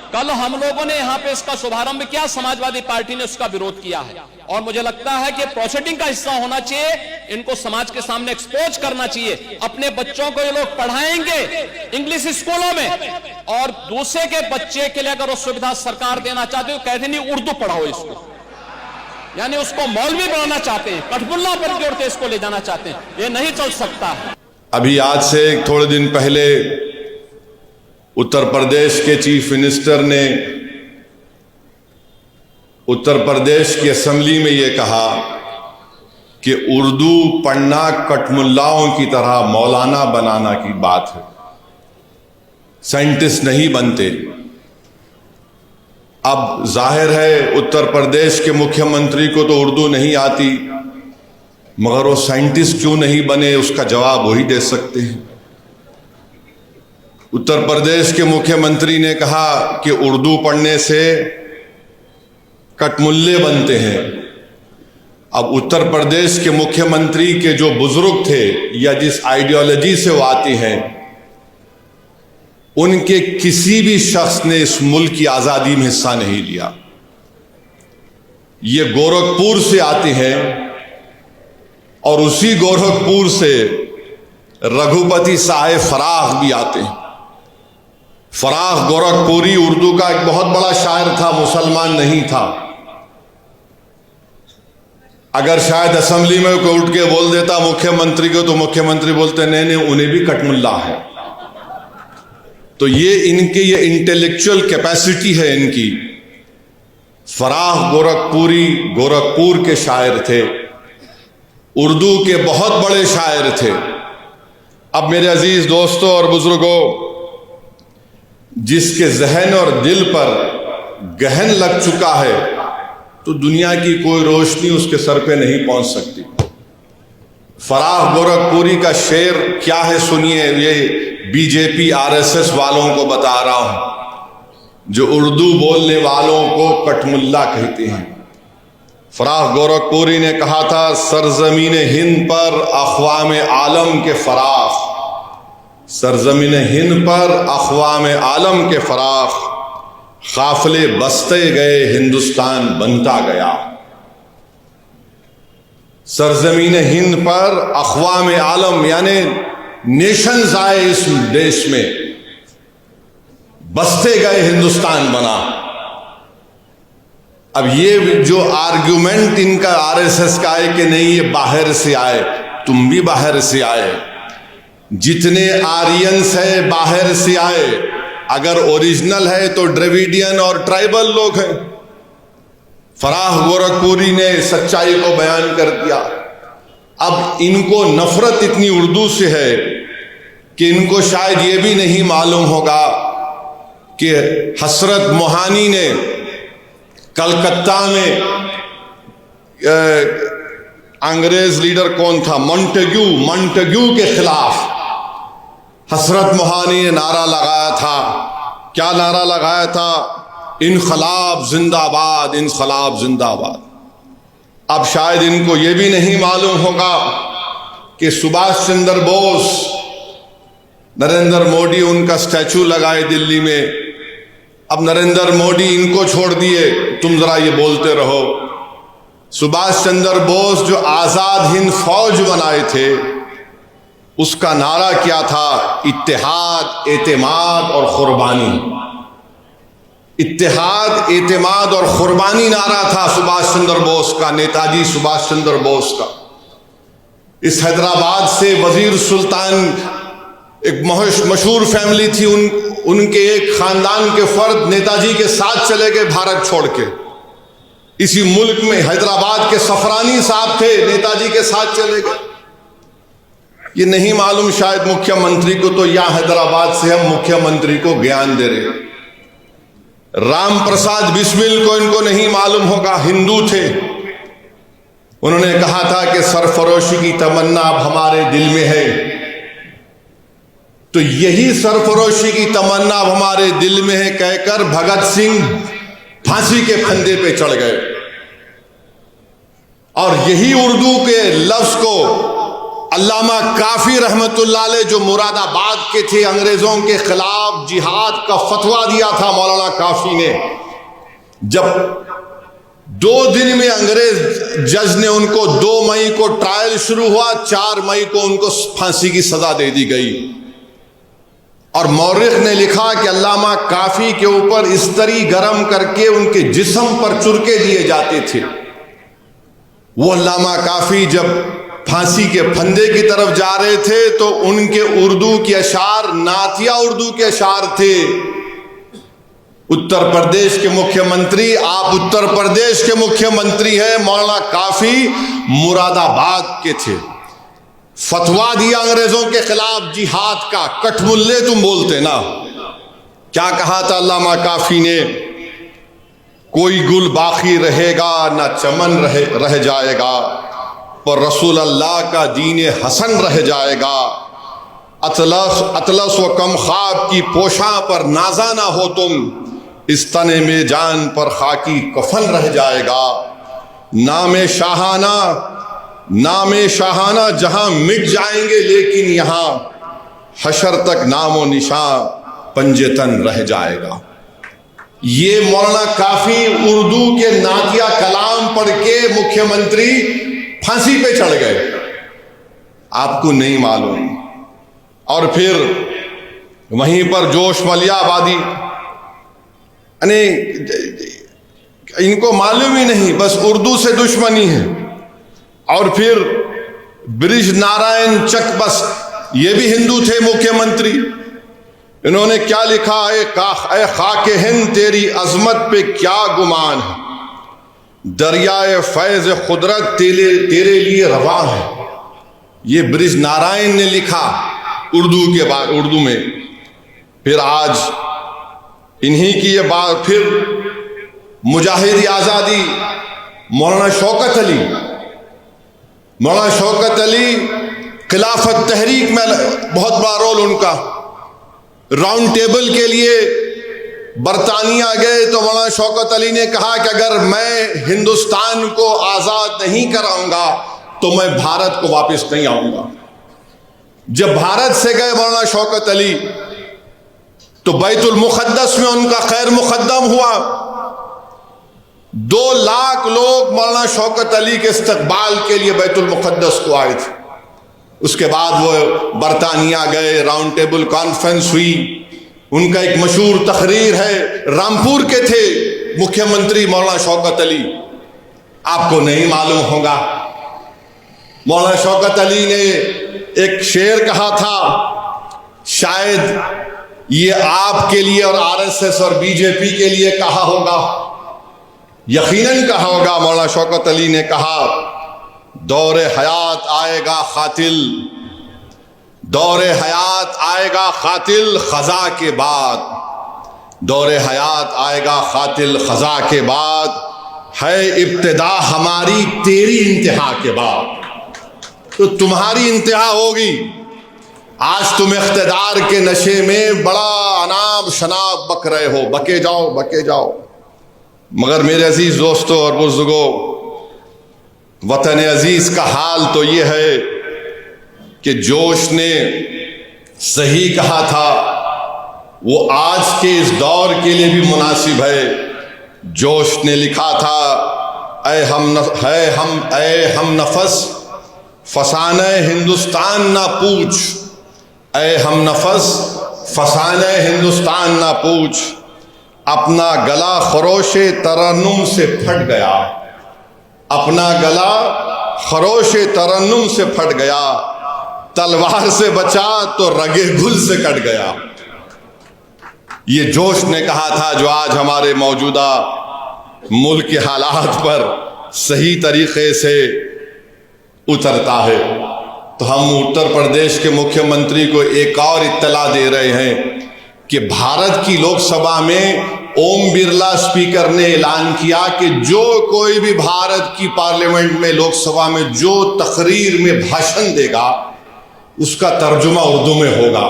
कल हम लोगों ने यहाँ पे इसका शुभारंभ किया, समाजवादी पार्टी ने उसका विरोध किया है और मुझे लगता है कि प्रोसीडिंग का हिस्सा होना चाहिए। इनको समाज के सामने एक्सपोज करना चाहिए। अपने बच्चों को ये लोग पढ़ाएंगे इंग्लिश स्कूलों में और दूसरे के बच्चे के लिए अगर वो सुविधा सरकार देना चाहते हो, कहते नहीं उर्दू पढ़ाओ इसको, यानी उसको मौलवी बनाना चाहते हैं, कठपुल्ला पर जोड़ते इसको ले जाना चाहते हैं। ये नहीं चल सकता। अभी आज से थोड़े दिन पहले उत्तर प्रदेश के चीफ मिनिस्टर ने उत्तर प्रदेश की असेंबली में ये कहा कि उर्दू पढ़ना कठमुल्लाओं की तरह मौलाना बनाना की बात है, साइंटिस्ट नहीं बनते। अब जाहिर है उत्तर प्रदेश के मुख्यमंत्री को तो उर्दू नहीं आती, मगर वो साइंटिस्ट क्यों नहीं बने, उसका जवाब वही दे सकते हैं। उत्तर प्रदेश के मुख्यमंत्री ने कहा कि उर्दू पढ़ने से कठमुल्ले बनते हैं। अब उत्तर प्रदेश के मुख्यमंत्री के जो बुजुर्ग थे या जिस आइडियोलॉजी से वो आती हैं, उनके किसी भी शख्स ने इस मुल्क की आजादी में हिस्सा नहीं लिया। ये गोरखपुर से आते हैं और उसी गोरखपुर से रघुपति साहेब फराख भी आते हैं। फराख गोरखपुरी उर्दू का एक बहुत बड़ा शायर था, मुसलमान नहीं था। अगर शायद असेंबली में कोई उठ के बोल देता मुख्यमंत्री को, तो मुख्यमंत्री बोलते नहीं नहीं उन्हें भी कठमुल्ला है। तो ये इनकी ये इंटेलेक्चुअल कैपेसिटी है इनकी। फराख गोरखपुरी गोरखपुर के शायर थे, उर्दू के बहुत बड़े शायर थे। अब मेरे अजीज दोस्तों और बुजुर्गों, जिसके जहन और दिल पर गहन लग चुका है, तो दुनिया की कोई रोशनी उसके सर पे नहीं पहुंच सकती। फराख गोरखपुरी का शेर क्या है सुनिए, ये बीजेपी आरएसएस वालों को बता रहा हूं, जो उर्दू बोलने वालों को कठमुल्ला कहते हैं। फराख गोरखपुरी ने कहा था, सरजमीन हिंद पर अक़वाम आलम के फराख, सरजमीन हिंद पर अक़वाम आलम के फराख, काफिले बसते गए हिंदुस्तान बनता गया। सरजमीन हिंद पर अक़वाम आलम यानी नेशंस आए इस देश में, बसते गए हिंदुस्तान बना। अब ये जो आर्ग्यूमेंट इनका आरएसएस का है कि नहीं ये बाहर से आए, तुम भी बाहर से आए, जितने आर्यंस है बाहर से आए, अगर ओरिजिनल है तो द्रविडियन और ट्राइबल लोग हैं। फराख गोरखपुरी ने सच्चाई को बयान कर दिया। अब इनको नफरत इतनी उर्दू से है कि इनको शायद ये भी नहीं मालूम होगा कि हसरत मोहानी ने कलकत्ता में अंग्रेज लीडर कौन था, मॉन्टेग्यू के खिलाफ हसरत मोहानी ने नारा लगाया था। क्या नारा लगाया था? इनकलाब जिंदाबाद, इनकलाब जिंदाबाद। अब शायद इनको यह भी नहीं मालूम होगा कि सुभाष चंद्र बोस, नरेंद्र मोदी उनका स्टैचू लगाए दिल्ली में। अब नरेंद्र मोदी इनको छोड़ दिए, तुम जरा ये बोलते रहो। सुभाष चंद्र बोस जो आजाद हिंद फौज बनाए थे, उसका नारा क्या था? इत्तेहाद, एतेमाद और कुर्बानी। इत्तेहाद, एतेमाद और कुर्बानी नारा था सुभाष चंद्र बोस का, नेताजी सुभाष चंद्र बोस का। इस हैदराबाद से वजीर सुल्तान, एक मशहूर फैमिली थी, उनके एक खानदान के फर्द नेताजी के साथ चले गए भारत छोड़ के। इसी मुल्क में हैदराबाद के सफरानी साहब थे, नेताजी के साथ चले गए। ये नहीं मालूम शायद मुख्यमंत्री को, तो यहां हैदराबाद से हम मुख्यमंत्री को ज्ञान दे रहे। राम प्रसाद बिस्मिल को इनको नहीं मालूम होगा, हिंदू थे। उन्होंने कहा था कि सरफरोशी की तमन्ना अब हमारे दिल में है। तो यही सरफरोशी की तमन्ना अब हमारे दिल में है कहकर भगत सिंह फांसी के फंदे पे चढ़ गए। और यही उर्दू के लफ्ज को अल्लामा काफी रहमतुल्लाह अलैह, जो मुरादाबाद के थे, अंग्रेजों के खिलाफ खिलाफ जिहाद का फतवा दिया था मौलाना काफी ने। जब 2 दिन में अंग्रेज जज ने उनको 2 मई को ट्रायल शुरू हुआ, 4 मई को उनको फांसी की सजा दे दी गई। और मौरिख ने लिखा कि अल्लामा काफी के ऊपर इस्तरी गरम करके उनके जिस्म पर चुरके दिए जाते थे। वो अल्लामा काफी जब फांसी के फंदे की तरफ जा रहे थे तो उनके उर्दू के अशार नातिया उर्दू के अशार थे। उत्तर प्रदेश के मुख्यमंत्री, आप उत्तर प्रदेश के मुख्यमंत्री हैं, मौलाना काफी मुरादाबाद के थे। फतवा दिया अंग्रेजों के खिलाफ जिहाद का, कठमुल्ले तुम बोलते ना। क्या कहा था अल्लामा काफी ने? कोई गुल बाकी रहेगा ना चमन रह जाएगा, पर रसूल अल्लाह का दीन हसन रह जाएगा। अतलस व कम ख्वाब की पोशा पर नाजा ना हो तुम, इस तने में जान पर खाकी कफन रह जाएगा। नामे शाहाना जहां मिट जाएंगे, लेकिन यहां हशर तक नामो निशां पंजेतन रह जाएगा। ये मौलाना काफी उर्दू के नातिया कलाम पढ़ के मुख्यमंत्री फांसी पे चढ़ गए, आपको नहीं मालूम। और फिर वहीं पर जोश मलियाबादी, इनको मालूम ही नहीं, बस उर्दू से दुश्मनी है। और फिर ब्रिज नारायण चक, बस ये भी हिंदू थे मुख्यमंत्री। इन्होंने क्या लिखा? ए खाके हिंद तेरी अजमत पे क्या गुमान है, दरियाए फैज कुदरत तेरे लिए रवा है। ये ब्रिज नारायण ने लिखा उर्दू में। फिर आज इन्हीं की ये बात, फिर मुजाहिद आजादी मौलाना शौकत अली खिलाफत तहरीक में बहुत बड़ा रोल उनका। राउंड टेबल के लिए बरतानिया गए तो मौलाना शौकत अली ने कहा कि अगर मैं हिंदुस्तान को आजाद नहीं कराऊंगा तो मैं भारत को वापस नहीं आऊंगा। जब भारत से गए मौलाना शौकत अली तो बैतुल मुक़द्दस में उनका खैर मुक़द्दम हुआ। 2 लाख लोग मौलाना शौकत अली के इस्तकबाल के लिए बैतुल मुक़द्दस को आए थे। उसके बाद वो बरतानिया गए, राउंड टेबल कॉन्फ्रेंस हुई। उनका एक मशहूर तकरीर है, रामपुर के थे मुख्यमंत्री मौलाना शौकत अली, आपको नहीं मालूम होगा। मौलाना शौकत अली ने एक शेर कहा था, शायद ये आपके लिए और आरएसएस और बीजेपी के लिए कहा होगा, यकीनन कहा होगा। मौलाना शौकत अली ने कहा, दौरे हयात आएगा खातिल, दौरे हयात आएगा खातिल खजा के बाद, दौरे हयात आएगा खातिल खजा के बाद, है इब्तिदा हमारी तेरी इंतहा के बाद। तो तुम्हारी इंतहा होगी। आज तुम इख्तिदार के नशे में बड़ा अनाब शनाब बक रहे हो, बके जाओ। मगर मेरे अजीज दोस्तों और बुजुर्गों, वतन अजीज का हाल तो ये है कि जोश ने सही कहा था, वो आज के इस दौर के लिए भी मुनासिब है। जोश ने लिखा था, ऐ हम नफस फसाने हिंदुस्तान ना पूछ, ऐ हम नफस फसाने हिंदुस्तान ना पूछ, अपना गला खरोशे तरन्नुम से फट गया, अपना गला खरोशे तरन्नुम से फट गया, तलवार से बचा तो रगे गुल से कट गया। ये जोश ने कहा था, जो आज हमारे मौजूदा मुल्क के हालात पर सही तरीके से उतरता है। तो हम उत्तर प्रदेश के मुख्यमंत्री को एक और इत्तला दे रहे हैं कि भारत की लोकसभा में ओम बिरला स्पीकर ने ऐलान किया कि जो कोई भी भारत की पार्लियामेंट में, लोकसभा में जो तकरीर में भाषण देगा उसका तर्जुमा उर्दू में होगा।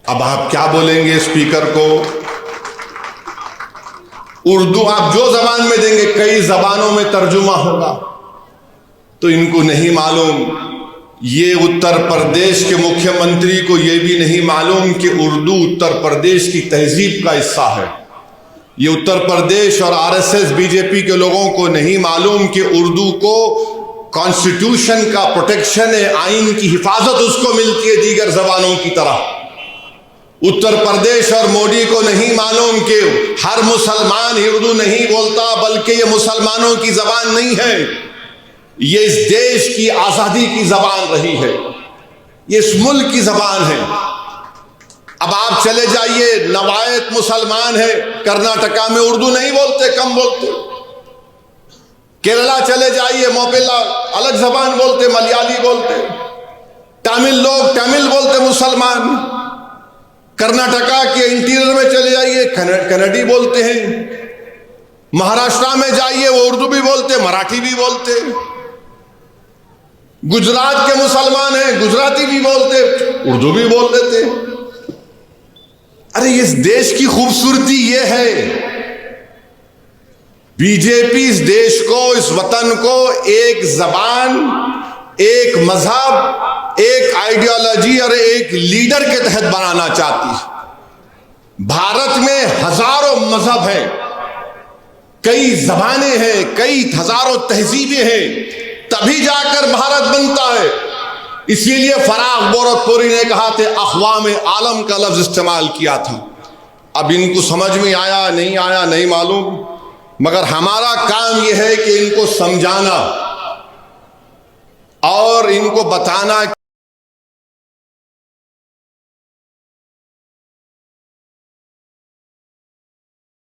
अब आप क्या बोलेंगे स्पीकर को? उर्दू आप जो जबान में देंगे, कई जबानों में तर्जुमा होगा। तो इनको नहीं मालूम ये उत्तर प्रदेश के मुख्यमंत्री को यह भी नहीं मालूम कि उर्दू उत्तर प्रदेश की तहजीब का हिस्सा है। ये उत्तर प्रदेश और आरएसएस बीजेपी के लोगों को नहीं मालूम कि उर्दू को कॉन्स्टिट्यूशन का प्रोटेक्शन है, आइन की हिफाजत उसको मिलती है दीगर जबानों की तरह। उत्तर प्रदेश और मोदी को नहीं मालूम कि हर मुसलमान ही उर्दू नहीं बोलता, बल्कि ये मुसलमानों की जबान नहीं है, ये इस देश की आजादी की जबान रही है, ये इस मुल्क की जबान है। अब आप चले जाइए, नवायत मुसलमान है, कर्नाटका में उर्दू नहीं बोलते, कम बोलते। केरला चले जाइए, मोपिला अलग जबान बोलते, मलयाली बोलते। तमिल लोग तमिल बोलते, मुसलमान। कर्नाटका के इंटीरियर में चले जाइए, कन्नड़ी बोलते हैं। महाराष्ट्र में जाइए, वो उर्दू भी बोलते, मराठी भी बोलते। गुजरात के मुसलमान हैं, गुजराती भी बोलते, उर्दू भी बोल देते। अरे इस देश की खूबसूरती ये है, बीजेपी इस देश को, इस वतन को एक जबान, एक मजहब, एक आइडियोलॉजी और एक लीडर के तहत बनाना चाहती है। भारत में हजारों मजहब हैं, कई जबानें हैं, कई हजारों तहजीबें हैं, तभी जाकर भारत बनता है। इसीलिए फराग गोरखपुरी ने कहा थे, अक़वाम आलम का लफ्ज इस्तेमाल किया था। अब इनको समझ में आया नहीं आया नहीं मालूम, मगर हमारा काम यह है कि इनको समझाना और इनको बताना